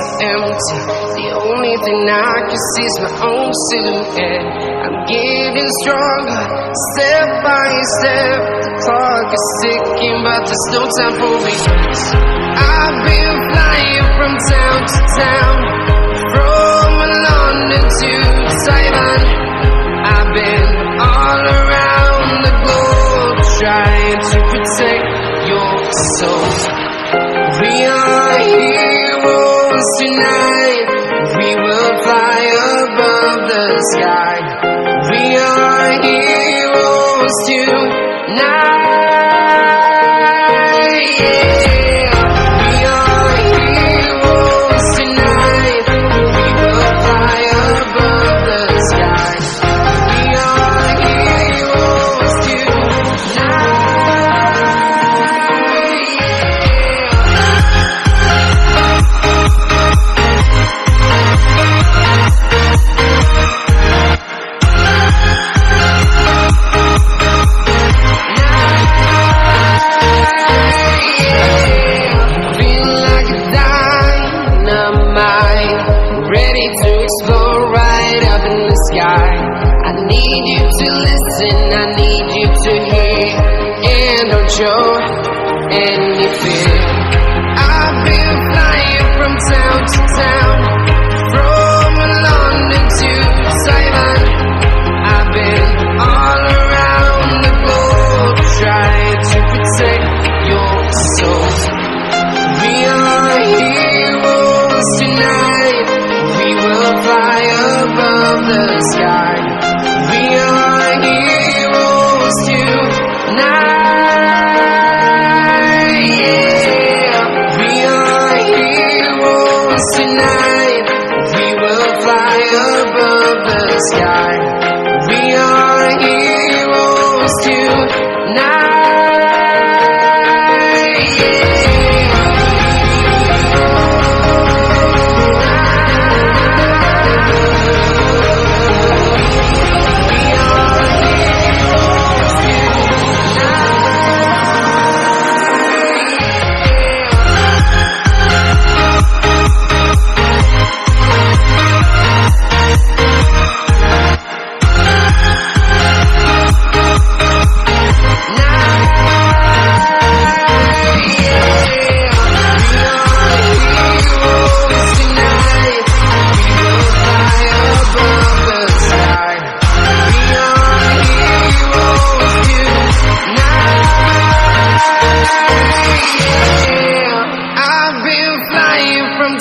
are empty. The only thing I can see is my own silhouette. I'm getting stronger, step by step. The clock is ticking, but there's no time for me. I've been flying from town to town, from London to Taiwan. I've been all around the globe, trying to protect your soul. We are heroes tonight. We will fly above the sky. We are heroes tonight. Yeah. We are heroes tonight. We will fly above the sky. We are heroes tonight. I need you to listen, I need you to hear, and don't show any fear. I've been flying from town to town, from London to Taiwan. I've been all around the globe, trying to protect your soul. We are heroes tonight. We will fly above the sky. We are heroes tonight. Yeah. We are heroes tonight. We will fly above the sky. We are heroes tonight.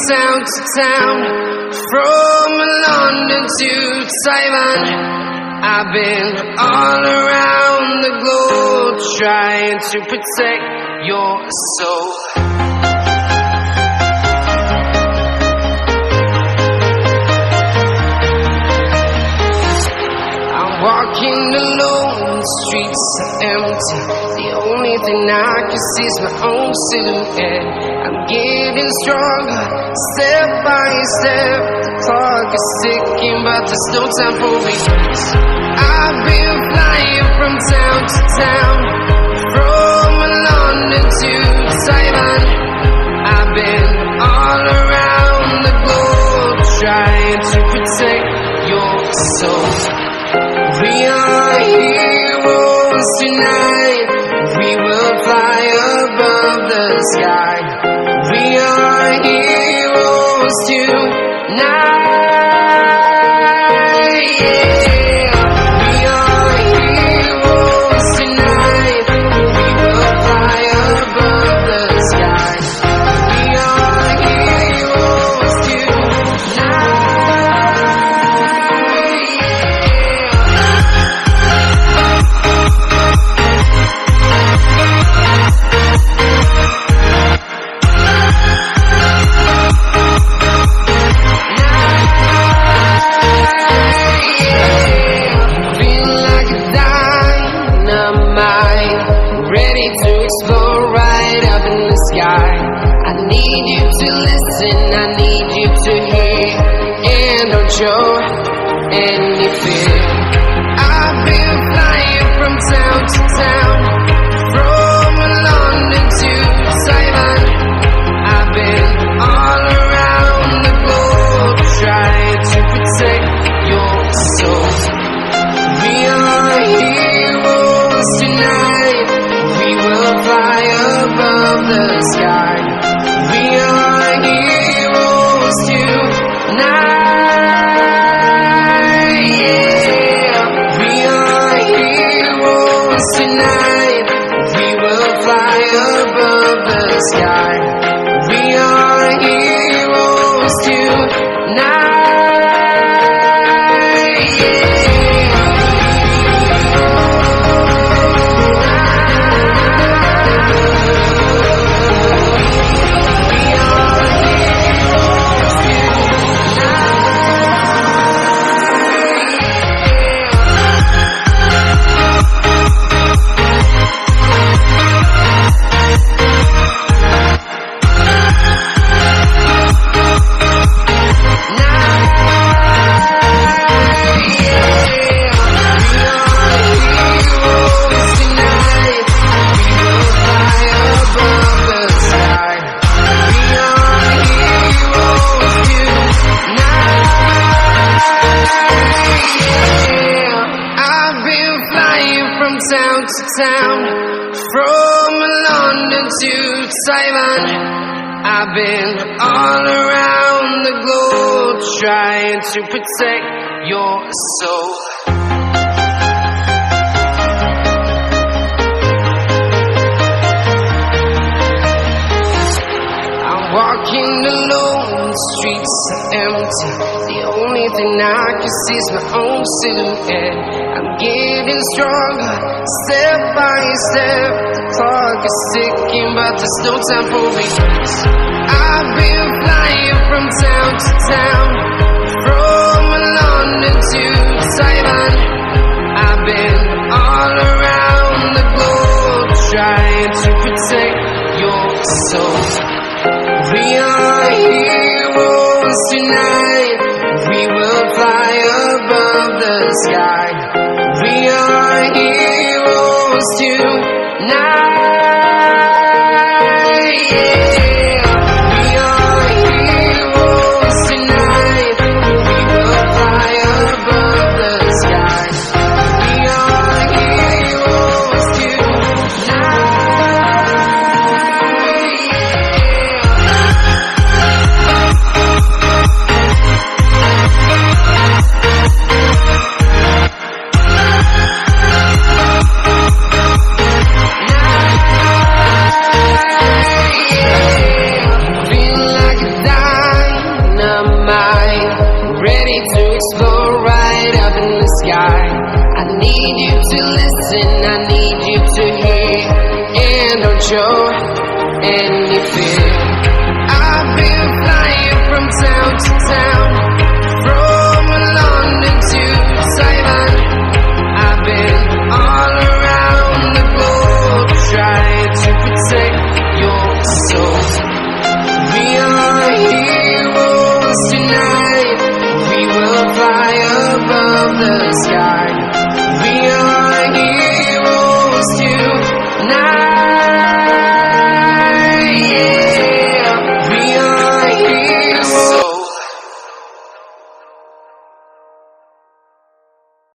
Town to town, from London to Taiwan. I've been all around the globe, trying to protect your soul. I'm walking alone, the streets are empty. The only thing I can see is my own silhouette. I'm getting stronger, step by step. The clock is ticking, but there's no time for me. I've been flying from town to town, from London to Taiwan. I've been all around the globe, trying to protect your soul. We are heroes tonight. We will fly above the sky. We are heroes tonight. Yeah. We are heroes tonight. We will fly above the sky. We are heroes tonight. I need you to listen, I need you to hear, and don't show any fear. I've been flying from town to town, from London to Taiwan. I've been all around Town to town, from London to Taiwan, I've been all around the globe trying to protect your soul. I'm walking alone, the streets are empty. The only thing I can see is my own silhouette. I'm getting stronger, step by step. The clock is ticking, but there's no time for regrets. I've been flying from town to town, from London to Taiwan. I've been all around the globe trying to protect your soul. We are heroes tonight. We will fly above the sky. We are heroes tonight. Yeah. We are heroes tonight. We will fly above the sky. We are heroes tonight. I need you to listen, I need you to hear, and don't show any fear. I've been flying from town to town, from London to Taiwan. I've been all around the globe trying to protect your soul. We are heroes tonight. We will fly above the sky.